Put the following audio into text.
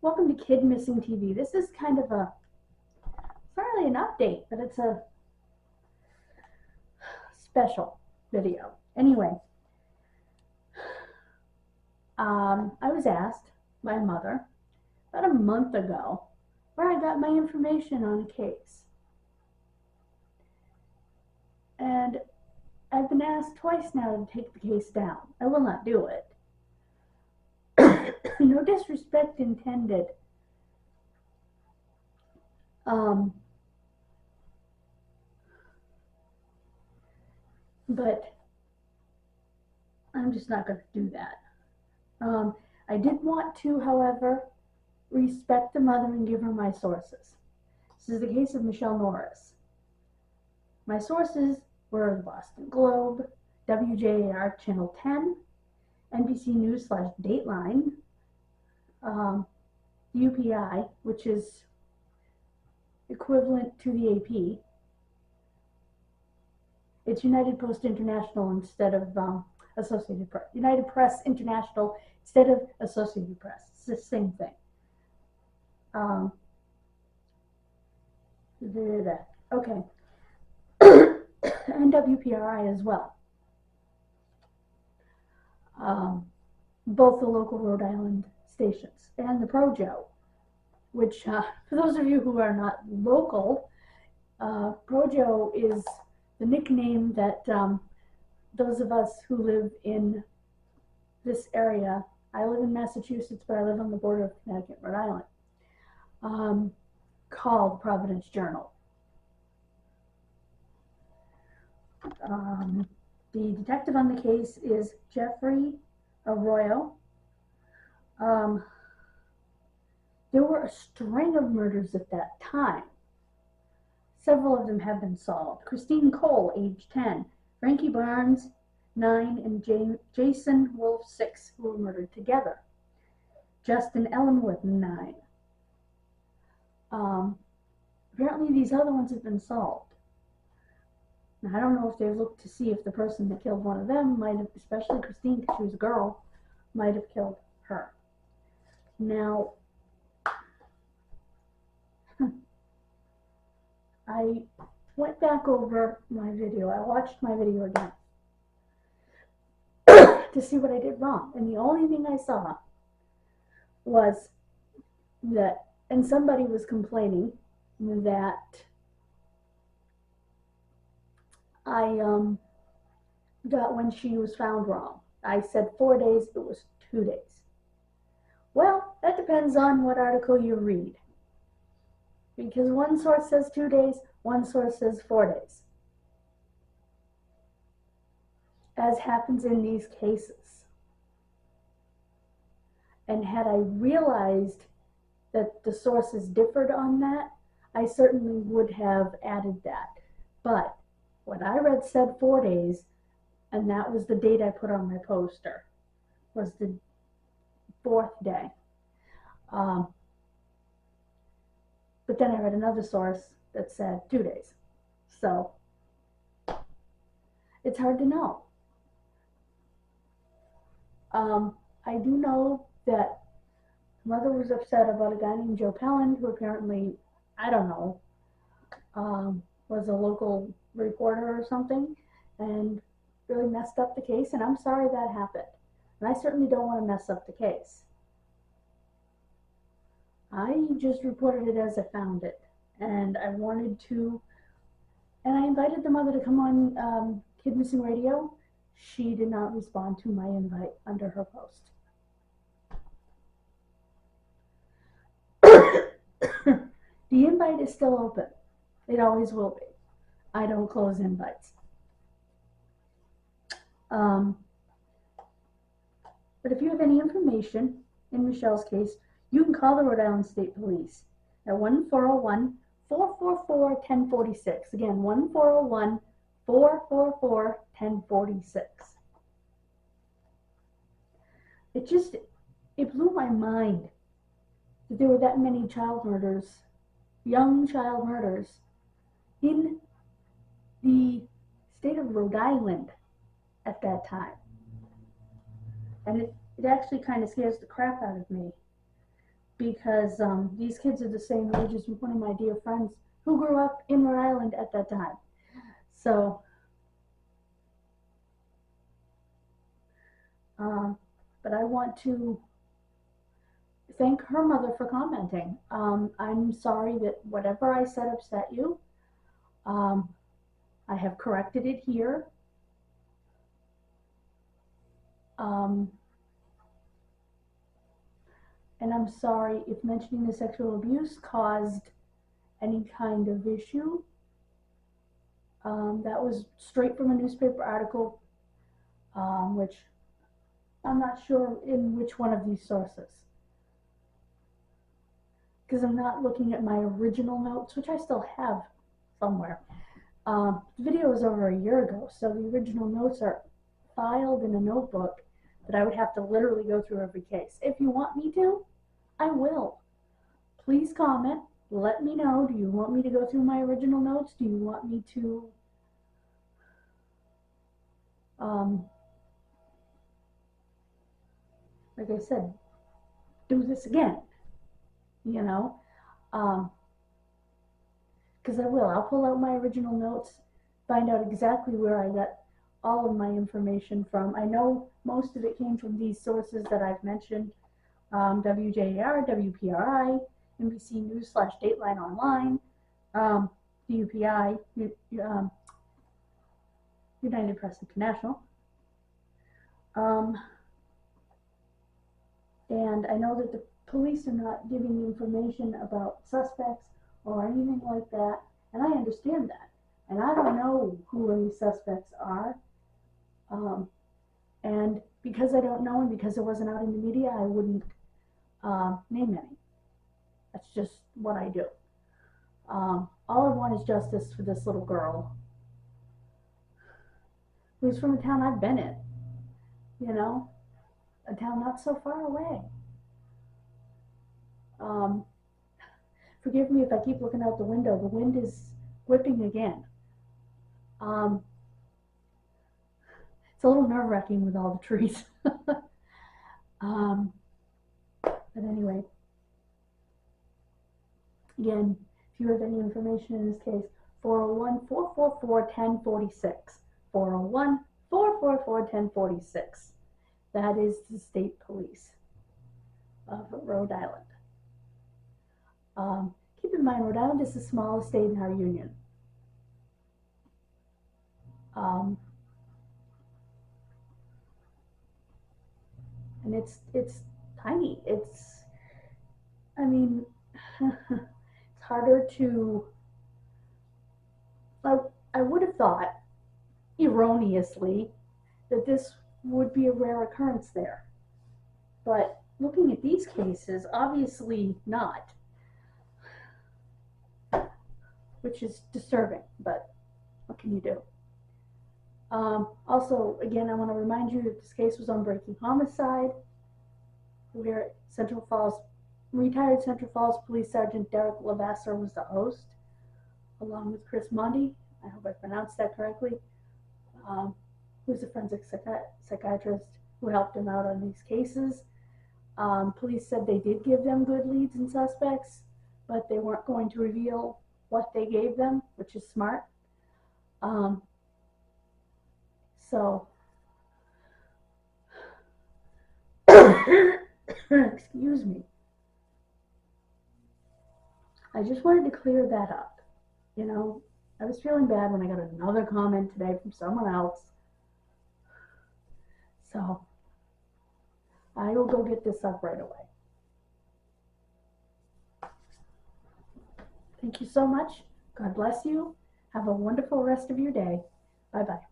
Welcome to Kidmissing TV. This is kind of it's not really an update, but it's a special video. Anyway, I was asked by a mother about a month ago where I got my information on a case. And I've been asked twice now to take the case down. I will not do it. No disrespect intended. But I'm just not going to do that. I did want to, however, respect the mother and give her my sources. This is the case of Michelle Norris. My sources were the Boston Globe, WJAR Channel 10, NBC News/Dateline, UPI, which is equivalent to the AP. It's United Post International instead of Associated Press. United Press International instead of Associated Press. It's the same thing. Okay. And WPRI as well. Both the local Rhode Island stations. And the Projo, which, for those of you who are not local, Projo is the nickname that those of us who live in this area, I live in Massachusetts, but I live on the border of Connecticut and Rhode Island, call the Providence Journal. The detective on the case is Jeffrey Arroyo. There were a string of murders at that time. Several of them have been solved. Christine Cole, age 10, Frankie Barnes, 9, and Jason Wolf, 6, who were murdered together. Justin Ellenwood, 9. Apparently these other ones have been solved. Now, I don't know if they've looked to see if the person that killed one of them might have, especially Christine, because she was a girl, might have killed her. Now, I went back over my video. I watched my video again to see what I did wrong. And the only thing I saw was that, and somebody was complaining that I got when she was found wrong. I said 4 days, it was 2 days. Well, that depends on what article you read. Because one source says 2 days, one source says 4 days. As happens in these cases. And had I realized that the sources differed on that, I certainly would have added that. But what I read said 4 days, and that was the date I put on my poster, was the 4th day. But then I read another source that said 2 days. So it's hard to know. I do know that mother was upset about a guy named Joe Pellin, who apparently, I don't know, was a local reporter or something, and really messed up the case, and I'm sorry that happened. And I certainly don't want to mess up the case. I just reported it as I found it, and I wanted to, and I invited the mother to come on Kidmissing Radio. She did not respond to my invite under her post. The invite is still open. It always will be. I don't close invites. But if you have any information in Michelle's case, you can call the Rhode Island State Police at 1-401-444-1046. Again, 1-401-444-1046. It blew my mind that there were that many child murders, young child murders, in the state of Rhode Island at that time. And it actually kind of scares the crap out of me because these kids are the same age as one of my dear friends who grew up in Rhode Island at that time. So, but I want to thank her mother for commenting. I'm sorry that whatever I said upset you. I have corrected it here. And I'm sorry if mentioning the sexual abuse caused any kind of issue. That was straight from a newspaper article, which I'm not sure in which one of these sources, because I'm not looking at my original notes, which I still have somewhere. The video was over a year ago, so the original notes are filed in a notebook that I would have to literally go through every case. If you want me to, I will. Please comment. Let me know. Do you want me to go through my original notes? Do you want me to like I said, do this again? You know, because I will. I'll pull out my original notes, find out exactly where I got all of my information from. I know most of it came from these sources that I've mentioned: WJAR, WPRI, NBC News / Dateline Online, DUPI, United Press International. And I know that the police are not giving information about suspects or anything like that, and I understand that. And I don't know who any suspects are. And because I don't know and because it wasn't out in the media, I wouldn't name any. That's just what I do. All I want is justice for this little girl who's from a town I've been in, you know, a town not so far away. Forgive me if I keep looking out the window. The wind is whipping again. It's a little nerve-wracking with all the trees. But anyway, again, if you have any information in this case, 401-444-1046. 401-444-1046. That is the state police of Rhode Island. Keep in mind, Rhode Island is the smallest state in our union. And it's tiny. I mean, it's harder to, I would have thought, erroneously, that this would be a rare occurrence there. But looking at these cases, obviously not, which is disturbing, but what can you do? Also, again, I want to remind you that this case was on breaking homicide, where retired Central Falls Police Sergeant Derek Lavasser was the host, along with Chris Mondy, I hope I pronounced that correctly, who's a forensic psychiatrist who helped him out on these cases. Police said they did give them good leads and suspects, but they weren't going to reveal what they gave them, which is smart. So, excuse me. I just wanted to clear that up. You know, I was feeling bad when I got another comment today from someone else. So, I will go get this up right away. Thank you so much. God bless you. Have a wonderful rest of your day. Bye-bye.